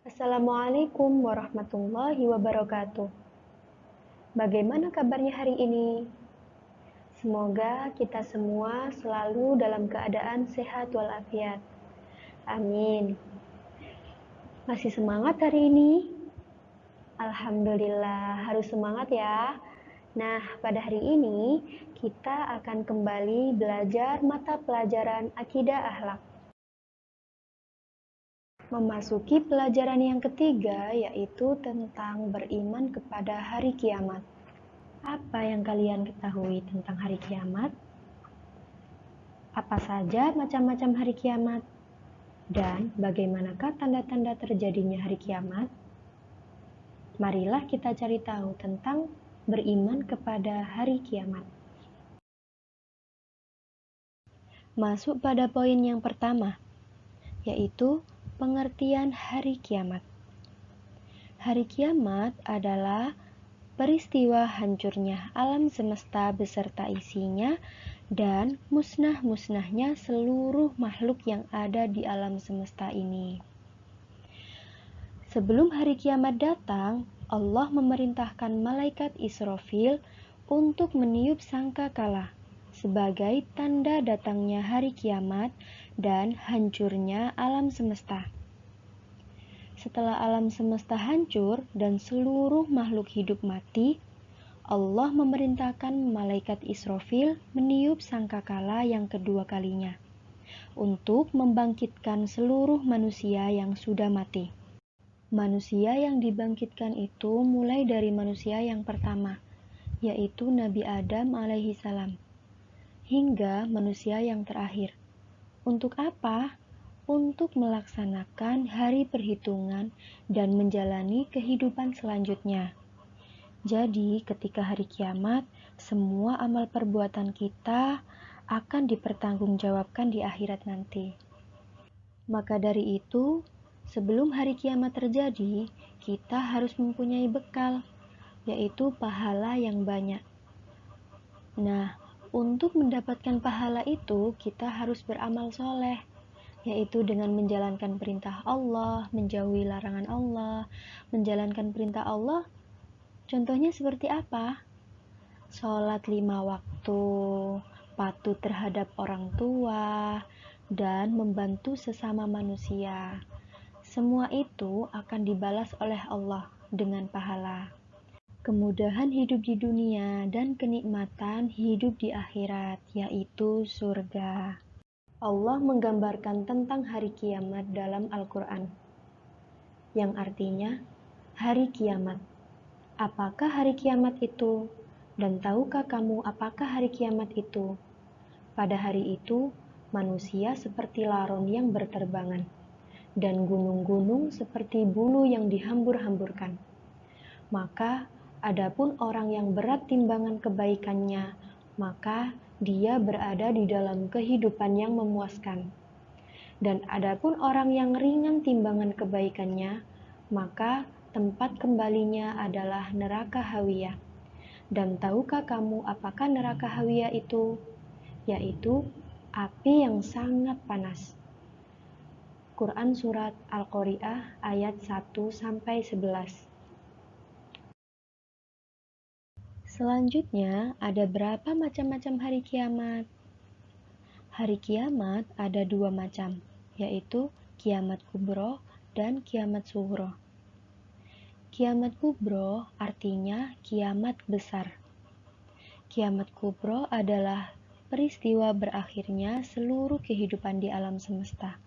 Assalamualaikum warahmatullahi wabarakatuh. Bagaimana kabarnya hari ini? Semoga kita semua selalu dalam keadaan sehat walafiat. Amin. Masih semangat hari ini? Alhamdulillah, harus semangat ya. Nah, pada hari ini kita akan kembali belajar mata pelajaran akidah akhlak. Memasuki pelajaran yang ketiga, yaitu tentang beriman kepada hari kiamat. Apa yang kalian ketahui tentang hari kiamat? Apa saja macam-macam hari kiamat? Dan bagaimanakah tanda-tanda terjadinya hari kiamat? Marilah kita cari tahu tentang beriman kepada hari kiamat. Masuk pada poin yang pertama, yaitu pengertian hari kiamat. Hari kiamat adalah peristiwa hancurnya alam semesta beserta isinya dan musnah-musnahnya seluruh makhluk yang ada di alam semesta ini. Sebelum hari kiamat datang, Allah memerintahkan malaikat Israfil untuk meniup sangkakala sebagai tanda datangnya hari kiamat dan hancurnya alam semesta. Setelah alam semesta hancur dan seluruh makhluk hidup mati, Allah memerintahkan malaikat Israfil meniup sangkakala yang kedua kalinya untuk membangkitkan seluruh manusia yang sudah mati. Manusia yang dibangkitkan itu mulai dari manusia yang pertama, yaitu Nabi Adam alaihi salam, hingga manusia yang terakhir. Untuk apa? Untuk melaksanakan hari perhitungan dan menjalani kehidupan selanjutnya. Jadi, ketika hari kiamat, semua amal perbuatan kita akan dipertanggungjawabkan di akhirat nanti. Maka dari itu, sebelum hari kiamat terjadi, kita harus mempunyai bekal, yaitu pahala yang banyak. Nah, untuk mendapatkan pahala itu, kita harus beramal soleh, yaitu dengan menjalankan perintah Allah, menjauhi larangan Allah. Menjalankan perintah Allah, contohnya seperti apa? Sholat 5 waktu, patuh terhadap orang tua, dan membantu sesama manusia. Semua itu akan dibalas oleh Allah dengan pahala. Kemudahan hidup di dunia dan kenikmatan hidup di akhirat, yaitu surga. Allah menggambarkan tentang hari kiamat dalam Al-Quran, yang artinya hari kiamat. Apakah hari kiamat itu? Dan tahukah kamu apakah hari kiamat itu? Pada hari itu, manusia seperti laron yang berterbangan, dan gunung-gunung seperti bulu yang dihambur-hamburkan. Maka, adapun orang yang berat timbangan kebaikannya, maka dia berada di dalam kehidupan yang memuaskan. Dan adapun orang yang ringan timbangan kebaikannya, maka tempat kembalinya adalah neraka hawiyah. Dan tahukah kamu apakah neraka hawiyah itu? Yaitu api yang sangat panas. Quran Surat Al-Qari'ah ayat 1-11. Selanjutnya, ada berapa macam-macam hari kiamat? Hari kiamat ada dua macam, yaitu kiamat kubro dan kiamat sughro. Kiamat kubro artinya kiamat besar. Kiamat kubro adalah peristiwa berakhirnya seluruh kehidupan di alam semesta,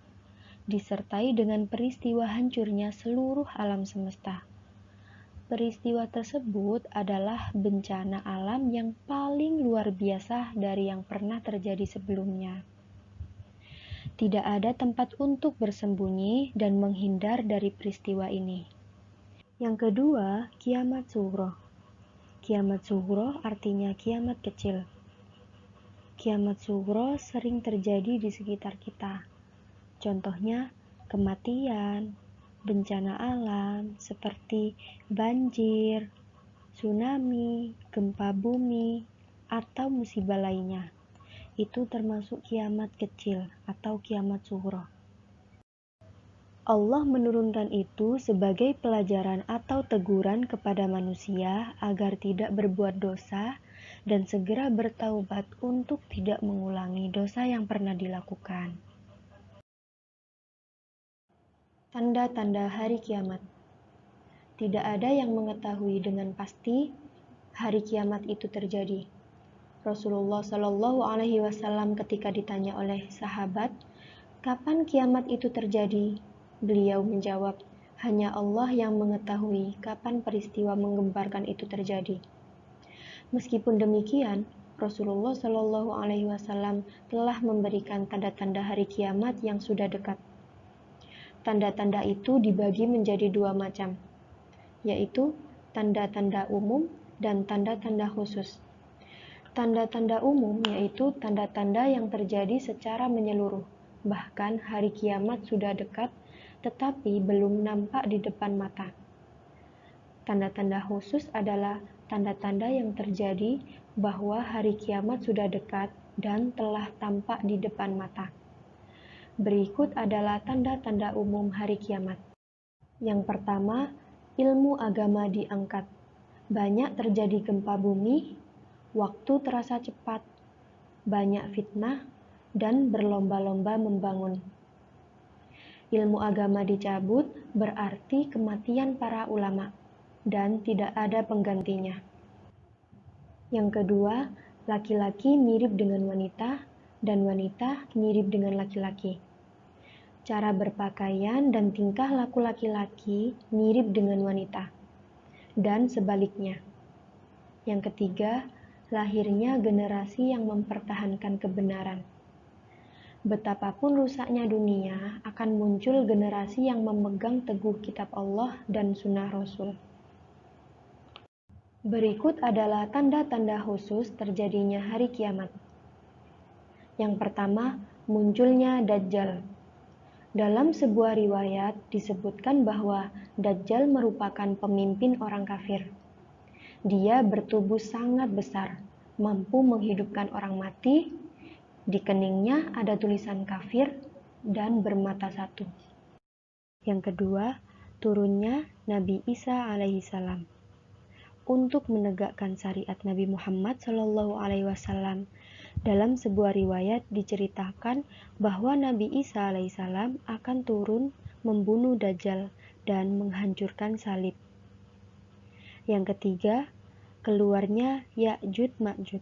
disertai dengan peristiwa hancurnya seluruh alam semesta. Peristiwa tersebut adalah bencana alam yang paling luar biasa dari yang pernah terjadi sebelumnya. Tidak ada tempat untuk bersembunyi dan menghindar dari peristiwa ini. Yang kedua, kiamat sughro. Kiamat sughro artinya kiamat kecil. Kiamat sughro sering terjadi di sekitar kita. Contohnya, kematian, bencana alam seperti banjir, tsunami, gempa bumi, atau musibah lainnya. Itu termasuk kiamat kecil atau kiamat sughro. Allah menurunkan itu sebagai pelajaran atau teguran kepada manusia agar tidak berbuat dosa dan segera bertaubat untuk tidak mengulangi dosa yang pernah dilakukan. Tanda-tanda hari kiamat. Tidak ada yang mengetahui dengan pasti hari kiamat itu terjadi. Rasulullah Shallallahu Alaihi Wasallam ketika ditanya oleh sahabat, "Kapan kiamat itu terjadi?" Beliau menjawab, "Hanya Allah yang mengetahui kapan peristiwa menggemparkan itu terjadi." Meskipun demikian, Rasulullah Shallallahu Alaihi Wasallam telah memberikan tanda-tanda hari kiamat yang sudah dekat. Tanda-tanda itu dibagi menjadi dua macam, yaitu tanda-tanda umum dan tanda-tanda khusus. Tanda-tanda umum yaitu tanda-tanda yang terjadi secara menyeluruh, bahkan hari kiamat sudah dekat tetapi belum nampak di depan mata. Tanda-tanda khusus adalah tanda-tanda yang terjadi bahwa hari kiamat sudah dekat dan telah tampak di depan mata. Berikut adalah tanda-tanda umum hari kiamat. Yang pertama, ilmu agama diangkat. Banyak terjadi gempa bumi, waktu terasa cepat, banyak fitnah, dan berlomba-lomba membangun. Ilmu agama dicabut berarti kematian para ulama, dan tidak ada penggantinya. Yang kedua, laki-laki mirip dengan wanita, dan wanita mirip dengan laki-laki. Cara berpakaian dan tingkah laku laki-laki mirip dengan wanita, dan sebaliknya. Yang ketiga, lahirnya generasi yang mempertahankan kebenaran. Betapapun rusaknya dunia, akan muncul generasi yang memegang teguh kitab Allah dan sunnah Rasul. Berikut adalah tanda-tanda khusus terjadinya hari kiamat. Yang pertama, munculnya Dajjal. Dalam sebuah riwayat disebutkan bahwa Dajjal merupakan pemimpin orang kafir. Dia bertubuh sangat besar, mampu menghidupkan orang mati, di keningnya ada tulisan kafir, dan bermata satu. Yang kedua, turunnya Nabi Isa alaihissalam. Untuk menegakkan syariat Nabi Muhammad SAW, dalam sebuah riwayat diceritakan bahwa Nabi Isa alaihissalam akan turun membunuh Dajjal dan menghancurkan salib. Yang ketiga, keluarnya Ya'juj Ma'juj,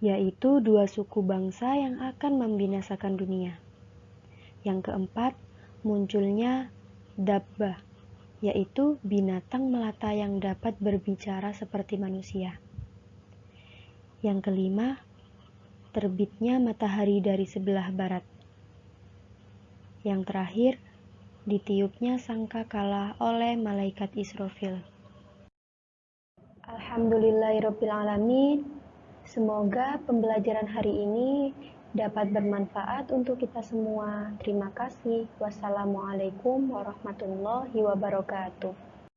yaitu dua suku bangsa yang akan membinasakan dunia. Yang keempat, munculnya Dabbah, yaitu binatang melata yang dapat berbicara seperti manusia. Yang kelima, terbitnya matahari dari sebelah barat. Yang terakhir, ditiupnya sangkakala oleh malaikat Israfil. Alhamdulillahirrabbilalamin. Semoga pembelajaran hari ini dapat bermanfaat untuk kita semua. Terima kasih. Wassalamualaikum warahmatullahi wabarakatuh.